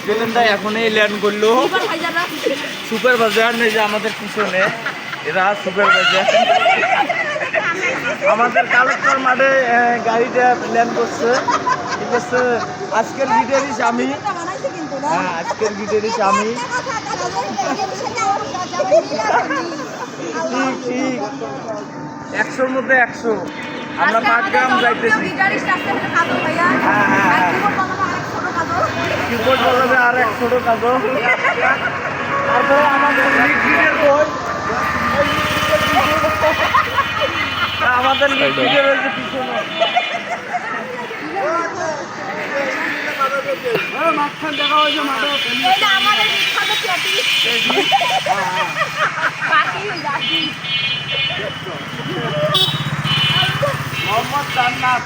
প্লেনটা এখনই ল্যান্ড করলো। সুপারভাইজার নেই যে আমাদের পিছনে, এরা সুপারভাইজার। আমাদের কালেক্টর মাঠে গাড়িটা ল্যান্ড করছে। ঠিক আছে, আজকের গিটারিস্ট আমি। হ্যাঁ, আজকের গিটারিস্ট আমি। ঠিক ঠিক 100-র মধ্যে 100। আমরা পাটগ্রাম যাইতেছি। হ্যাঁ হ্যাঁ, কিবোর্ড বাজাবে আর এক ছোট কাজও। তারপরে আমাদের লিড গিটার বই, আমাদের লিড গিটার হয়েছে পিছনে। মাঝখান দেখা হয়েছে মাঠে। মোহাম্মদ জান্নাত।